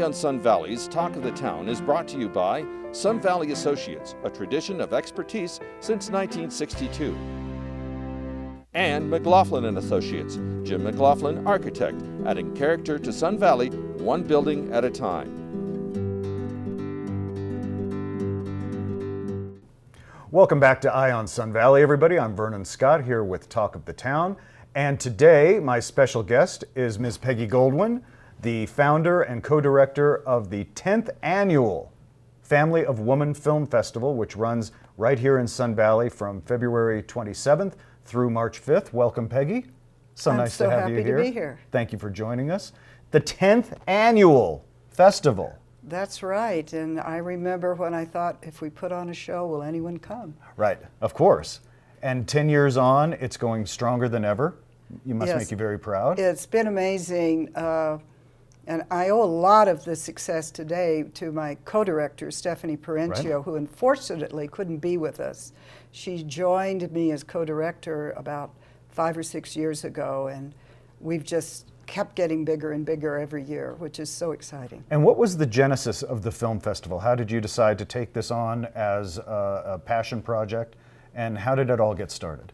Eye on Sun Valley's Talk of the Town is brought to you by Sun Valley Associates, a tradition of expertise since 1962. And McLaughlin and Associates, Jim McLaughlin, architect, adding character to Sun Valley, one building at a time. Welcome back to Eye on Sun Valley, everybody. I'm Vernon Scott here with Talk of the Town. And today, my special guest is Ms. Peggy Goldwyn, the founder and co-director of the 10th annual Family of Woman Film Festival, which runs right here in Sun Valley from February 27th through March 5th. Welcome, Peggy. So nice to have you here. I'm so happy to be here. Thank you for joining us. The 10th annual festival. That's right, and I remember when I thought, if we put on a show, will anyone come? Right, of course. And 10 years on, it's going stronger than ever. You must make you very proud. It's been amazing. And I owe a lot of the success today to my co-director, Stephanie Parentio, who unfortunately couldn't be with us. She joined me as co-director about 5 or 6 years ago, and we've just kept getting bigger and bigger every year, which is so exciting. And what was the genesis of the film festival? How did you decide to take this on as a passion project, and how did it all get started?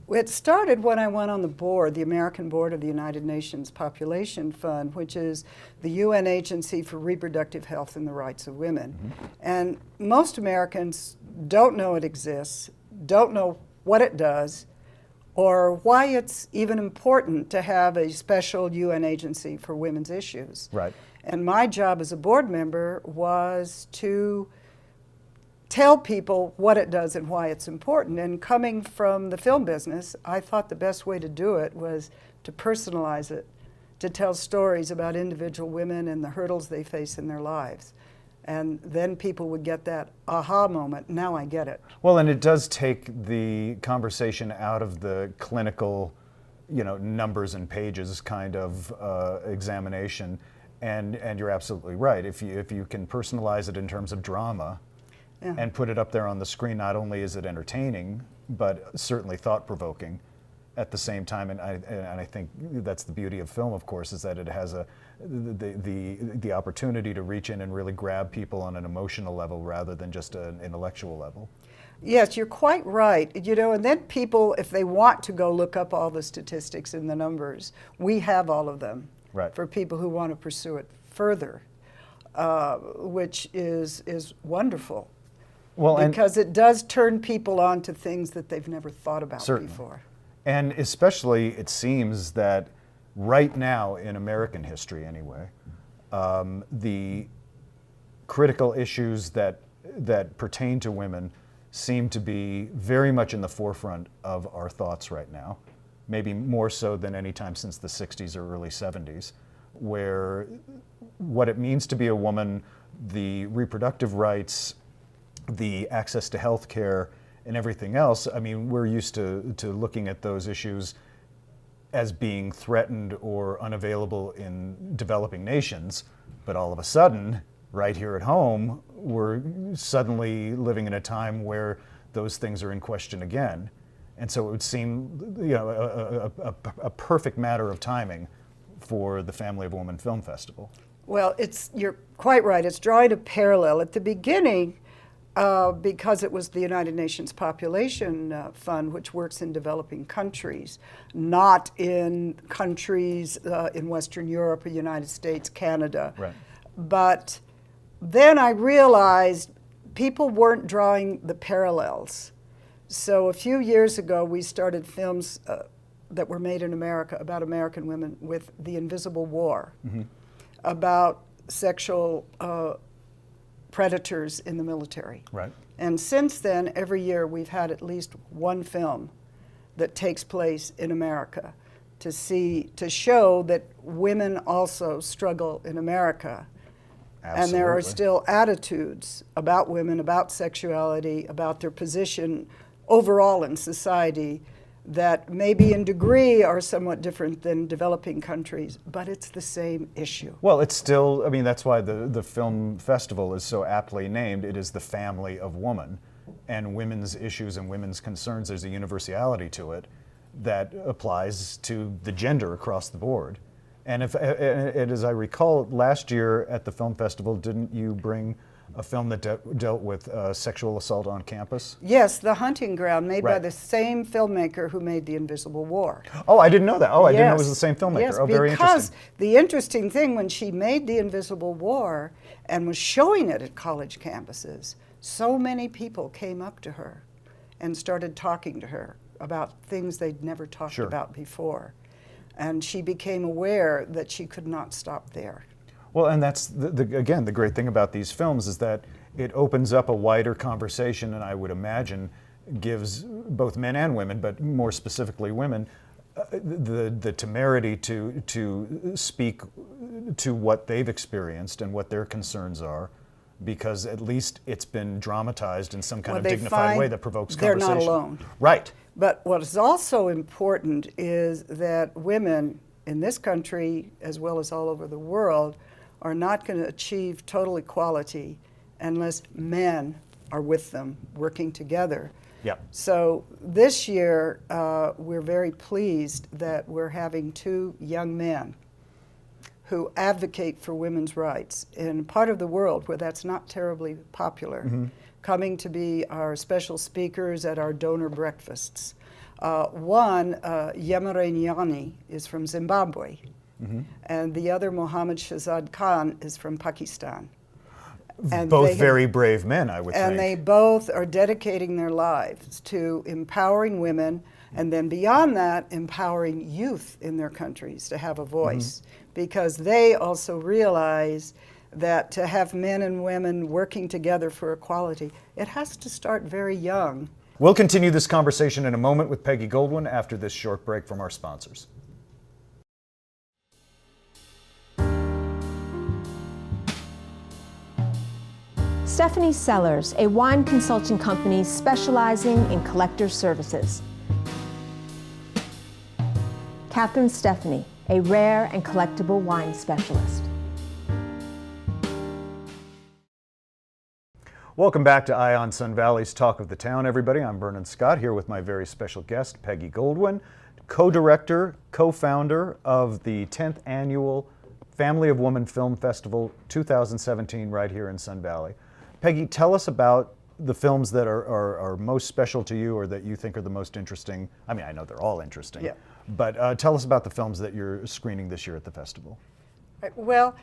It started when I went on the board, the American Board of the United Nations Population Fund, which is the UN agency for reproductive health and the rights of women. Mm-hmm. And most Americans don't know it exists, don't know what it does, or why it's even important to have a special UN agency for women's issues. Right. And my job as a board member was to tell people what it does and why it's important. And coming from the film business, I thought the best way to do it was to personalize it, to tell stories about individual women and the hurdles they face in their lives. And then people would get that aha moment, now I get it. Well, and it does take the conversation out of the clinical, numbers and pages kind of examination. And you're absolutely right. If you can personalize it in terms of drama, and put it up there on the screen, not only is it entertaining, but certainly thought-provoking at the same time. And I think that's the beauty of film, of course, is that it has the opportunity to reach in and really grab people on an emotional level rather than just an intellectual level. Yes, you're quite right. And then people, if they want to go look up all the statistics and the numbers, we have all of them for people who want to pursue it further, which is wonderful. Well, because it does turn people on to things that they've never thought about before. And especially, it seems that right now, in American history anyway, the critical issues that pertain to women seem to be very much in the forefront of our thoughts right now, maybe more so than any time since the 60s or early 70s, where what it means to be a woman, the reproductive rights, the access to health care and everything else, I mean, we're used to looking at those issues as being threatened or unavailable in developing nations, but all of a sudden, right here at home, we're suddenly living in a time where those things are in question again. And so it would seem, a perfect matter of timing for the Family of Women Film Festival. Well, you're quite right. It's drawing a parallel. At the beginning, because it was the United Nations Population Fund, which works in developing countries, not in countries in Western Europe or United States, Canada. Right. But then I realized people weren't drawing the parallels. So a few years ago, we started films that were made in America about American women with The Invisible War, about sexual predators in the military. Right. And since then, every year we've had at least one film that takes place in America to show that women also struggle in America. Absolutely. And there are still attitudes about women, about sexuality, about their position overall in society that maybe in degree are somewhat different than developing countries, but it's the same issue. Well, it's still, that's why the film festival is so aptly named. It is the family of woman, and women's issues and women's concerns. There's a universality to it that applies to the gender across the board. And as I recall, last year at the film festival, didn't you bring a film that dealt with sexual assault on campus? Yes, The Hunting Ground, made by Right. the same filmmaker who made The Invisible War. Oh, I didn't know that. Oh, I didn't know it was Yes. the same filmmaker. Yes, Oh, very because interesting. the interesting thing, when she made The Invisible War and was showing it at college campuses, so many people came up to her and started talking to her about things they'd never talked Sure. about before. And she became aware that she could not stop there. Well, and that's, again, the great thing about these films is that it opens up a wider conversation, and I would imagine gives both men and women, but more specifically women, the temerity to speak to what they've experienced and what their concerns are, because at least it's been dramatized in some kind of They dignified find way that provokes they're conversation. not alone. Right. But what is also important is that women in this country, as well as all over the world, are not going to achieve total equality unless men are with them, working together. Yeah. So this year, we're very pleased that we're having two young men who advocate for women's rights in part of the world where that's not terribly popular, coming to be our special speakers at our donor breakfasts. One, Yemere Nyani, is from Zimbabwe, and the other, Mohammed Shahzad Khan, is from Pakistan. And Both very brave men, I would and think. they both are dedicating their lives to empowering women, and then beyond that, empowering youth in their countries to have a voice, because they also realize that to have men and women working together for equality, it has to start very young. We'll continue this conversation in a moment with Peggy Goldwyn after this short break from our sponsors. Stephanie Sellers, a wine consulting company specializing in collector services. Catherine Stephanie, a rare and collectible wine specialist. Welcome back to Eye on Sun Valley's Talk of the Town, everybody. I'm Vernon Scott, here with my very special guest, Peggy Goldwyn, co-director, co-founder of the 10th Annual Family of Woman Film Festival 2017 right here in Sun Valley. Peggy, tell us about the films that are most special to you or that you think are the most interesting. I mean, I know they're all interesting, Yeah. but tell us about the films that you're screening this year at the festival. Well,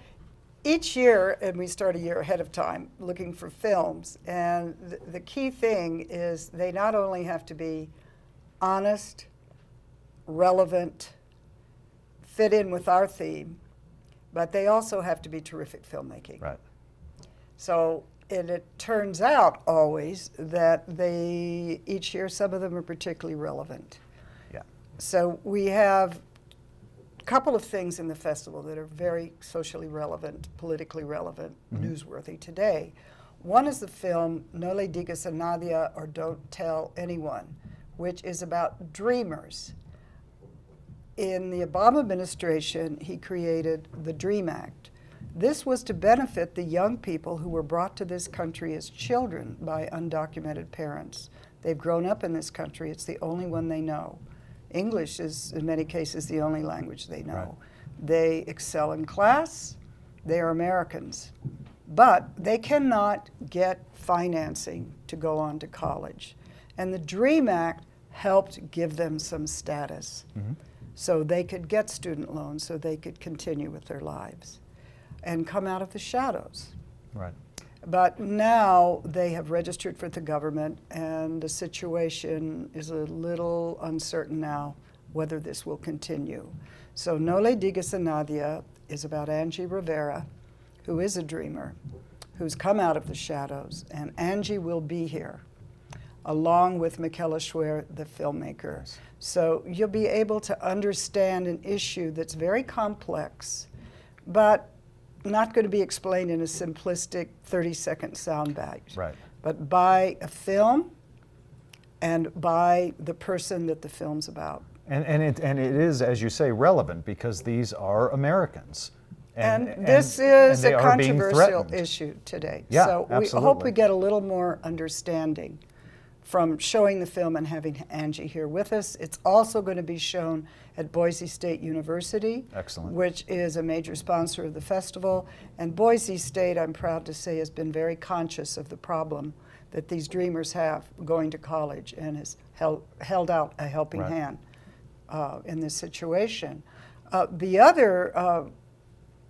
each year, and we start a year ahead of time looking for films, and the key thing is they not only have to be honest, relevant, fit in with our theme, but they also have to be terrific filmmaking. Right. So, and it turns out always that each year some of them are particularly relevant. Yeah. So we have a couple of things in the festival that are very socially relevant, politically relevant, newsworthy today. One is the film No Le Digas a Nadie, or Don't Tell Anyone, which is about dreamers. In the Obama administration, he created the DREAM Act. This was to benefit the young people who were brought to this country as children by undocumented parents. They've grown up in this country. It's the only one they know. English is, in many cases, the only language they know. Right. They excel in class. They are Americans. But they cannot get financing to go on to college. And the DREAM Act helped give them some status. So they could get student loans, so they could continue with their lives and come out of the shadows. Right. But now they have registered for the government, and the situation is a little uncertain now whether this will continue. So No Le Digas a Nadie is about Angie Rivera, who is a dreamer, who's come out of the shadows, and Angie will be here, along with Michaela Schwer, the filmmaker. Yes. So you'll be able to understand an issue that's very complex, but not going to be explained in a simplistic 30-second soundbite. Right. But by a film and by the person that the film's about. And it is, as you say, relevant because these are Americans. And this is they a are being controversial threatened. issue today. Yeah, so we hope absolutely. we get a little more understanding from showing the film and having Angie here with us. It's also going to be shown at Boise State University, Excellent. which is a major sponsor of the festival. And Boise State, I'm proud to say, has been very conscious of the problem that these dreamers have going to college and has held out a helping Right. hand in this situation. The other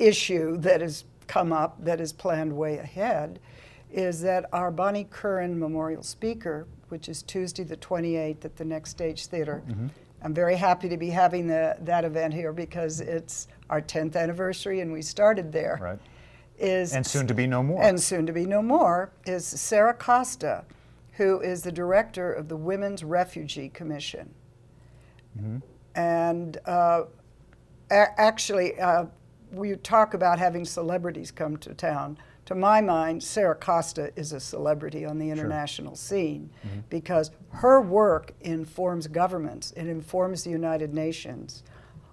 issue that has come up that is planned way ahead is that our Bonnie Curran Memorial Speaker, which is Tuesday the 28th at the Next Stage Theater. I'm very happy to be having that event here because it's our 10th anniversary and we started there. Right. Is And soon to be no more. And soon to be no more is Sarah Costa, who is the director of the Women's Refugee Commission. And actually, we talk about having celebrities come to town. To my mind, Sarah Costa is a celebrity on the international scene because her work informs governments, it informs the United Nations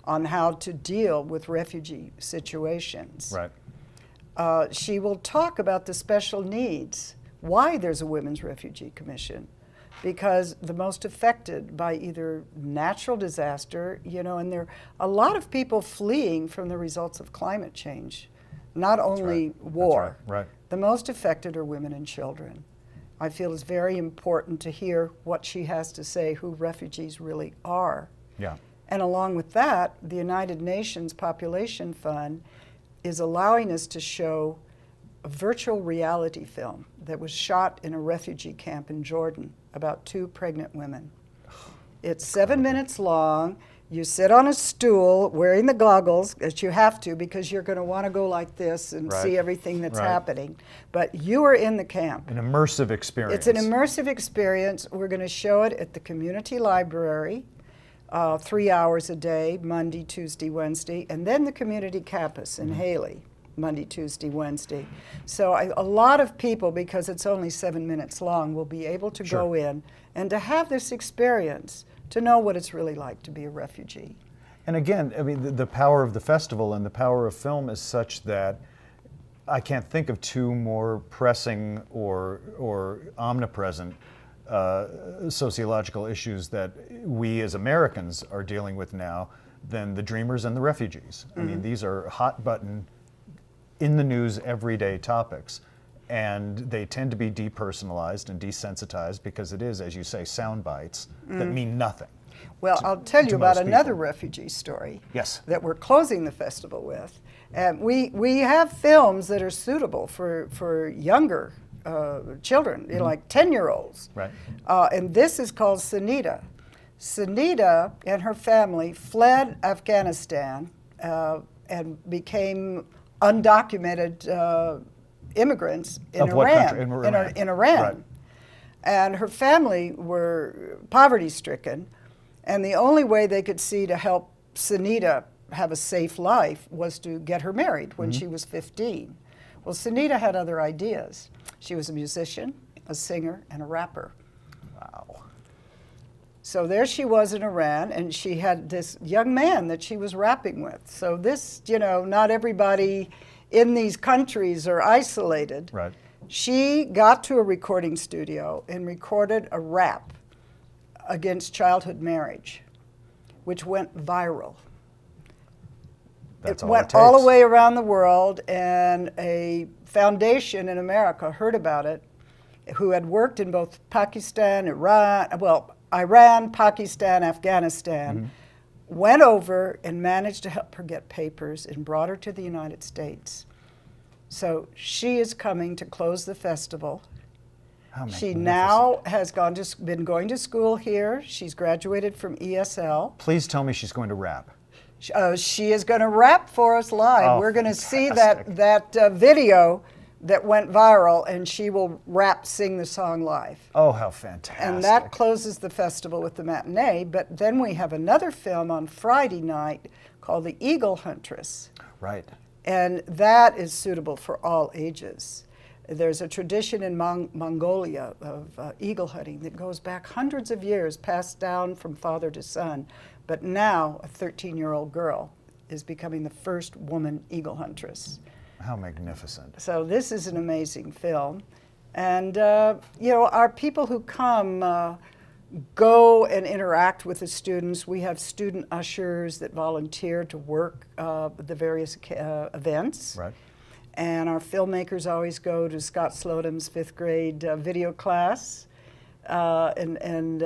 on how to deal with refugee situations. Right. She will talk about the special needs, why there's a Women's Refugee Commission, because the most affected by either natural disaster, and there are a lot of people fleeing from the results of climate change, not only war. That's right. The most affected are women and children. I feel it's very important to hear what she has to say, who refugees really are. Yeah. And along with that, the United Nations Population Fund is allowing us to show a virtual reality film that was shot in a refugee camp in Jordan about 2 pregnant women. It's 7 minutes long. You sit on a stool wearing the goggles, as you have to because you're going to want to go like this and Right. see everything that's Right. happening. But you are in the camp. An immersive experience. It's an immersive experience. We're going to show it at the community library, 3 hours a day, Monday, Tuesday, Wednesday, and then the community campus in Haley, Monday, Tuesday, Wednesday. So a lot of people, because it's only 7 minutes long, will be able to go in and to have this experience, to know what it's really like to be a refugee. And again, I mean, the power of the festival and the power of film is such that I can't think of 2 more pressing or omnipresent sociological issues that we as Americans are dealing with now than the dreamers and the refugees. I mean, these are hot button, in the news everyday topics. And they tend to be depersonalized and desensitized because it is, as you say, sound bites that mean nothing. Well, I'll tell you to about most another people. refugee story Yes. that we're closing the festival with. And we have films that are suitable for younger children, like 10-year-olds. Right. And this is called Sunita. Sunita and her family fled Afghanistan and became undocumented immigrants in Of what Iran. country? In Iran. In Iran. Right. And her family were poverty-stricken, and the only way they could see to help Sunita have a safe life was to get her married when she was 15. Well, Sunita had other ideas. She was a musician, a singer, and a rapper. Wow. So there she was in Iran, and she had this young man that she was rapping with. So this, not everybody in these countries are isolated. Right. She got to a recording studio and recorded a rap against childhood marriage, which went viral. That's It all went it all takes. the way around the world, and a foundation in America heard about it, who had worked in both Pakistan, Iran, Pakistan, Afghanistan, went over and managed to help her get papers and brought her to the United States. So she is coming to close the festival. How She magnificent. now has been going to school here. She's graduated from ESL. Please tell me she's going to rap. She is going to rap for us live. Oh, We're going to see fantastic. that video that went viral, and she will sing the song live. Oh, how fantastic. And that closes the festival with the matinee. But then we have another film on Friday night called The Eagle Huntress. Right. And that is suitable for all ages. There's a tradition in Mongolia of eagle hunting that goes back hundreds of years, passed down from father to son. But now a 13-year-old girl is becoming the first woman eagle huntress. How magnificent. So this is an amazing film. And, you know, our people who come go and interact with the students. We have student ushers that volunteer to work the various events. Right. And our filmmakers always go to Scott Slodum's 5th grade video class and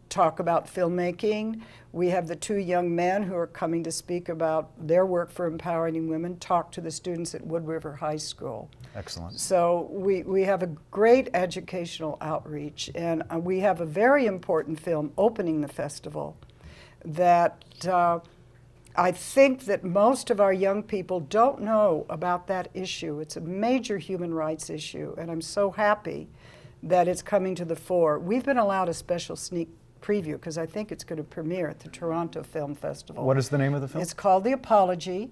talk about filmmaking. We have the 2 young men who are coming to speak about their work for empowering women, talk to the students at Wood River High School. Excellent. So we have a great educational outreach, and we have a very important film opening the festival that I think that most of our young people don't know about that issue. It's a major human rights issue, and I'm so happy that it's coming to the fore. We've been allowed a special sneak preview because I think it's going to premiere at the Toronto Film Festival. What is the name of the film? It's called The Apology,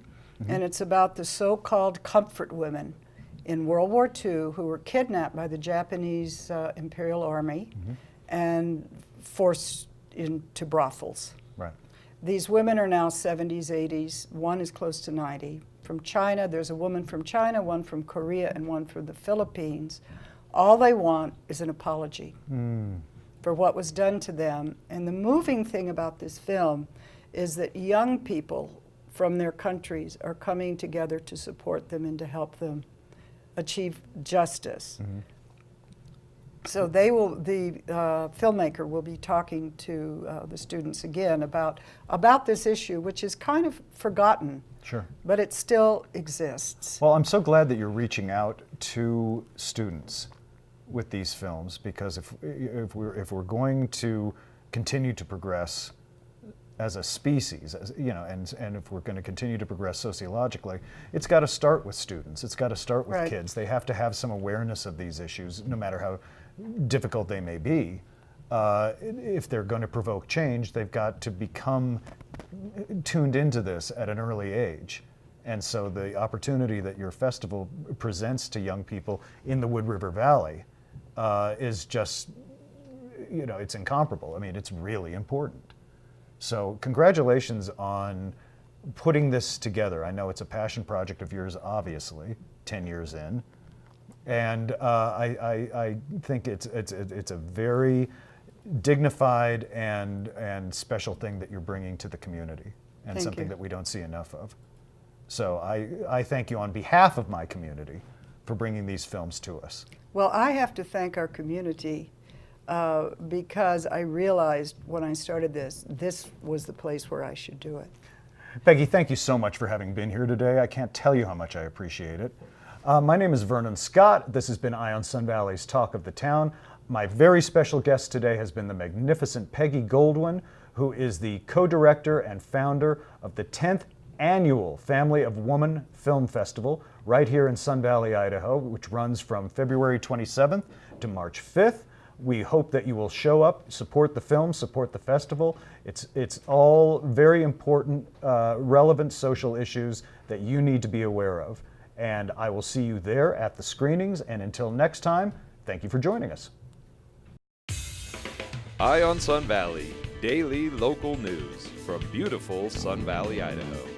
and it's about the so-called comfort women in World War II who were kidnapped by the Japanese Imperial Army and forced into brothels. Right. These women are now 70s, 80s. One is close to 90. From China, there's a woman from China, one from Korea, and one from the Philippines. All they want is an apology for what was done to them. And the moving thing about this film is that young people from their countries are coming together to support them and to help them achieve justice. So they will, the filmmaker will be talking to the students again about this issue, which is kind of forgotten. Sure. But it still exists. Well, I'm so glad that you're reaching out to students with these films, because if we're going to continue to progress as a species, you know, and if we're going to continue to progress sociologically, it's got to start with students. It's got to start with kids. They have to have some awareness of these issues, no matter how difficult they may be. If they're going to provoke change, they've got to become tuned into this at an early age. And so the opportunity that your festival presents to young people in the Wood River Valley is just, you know, it's incomparable. I mean, it's really important. So congratulations on putting this together. I know it's a passion project of yours, obviously, 10 years in. And I think it's a very dignified and special thing that you're bringing to the community, and Thank something you. that we don't see enough of. So I thank you on behalf of my community for bringing these films to us. Well, I have to thank our community because I realized when I started this was the place where I should do it. Peggy, thank you so much for having been here today. I can't tell you how much I appreciate it. My name is Vernon Scott. This has been Eye on Sun Valley's Talk of the Town. My very special guest today has been the magnificent Peggy Goldwyn, who is the co-director and founder of the 10th Annual Family of Woman Film Festival right here in Sun Valley, Idaho, which runs from February 27th to March 5th. We hope that you will show up, support the film, support the festival. It's all very important, relevant social issues that you need to be aware of. And I will see you there at the screenings. And until next time, thank you for joining us. Eye on Sun Valley, daily local news from beautiful Sun Valley, Idaho.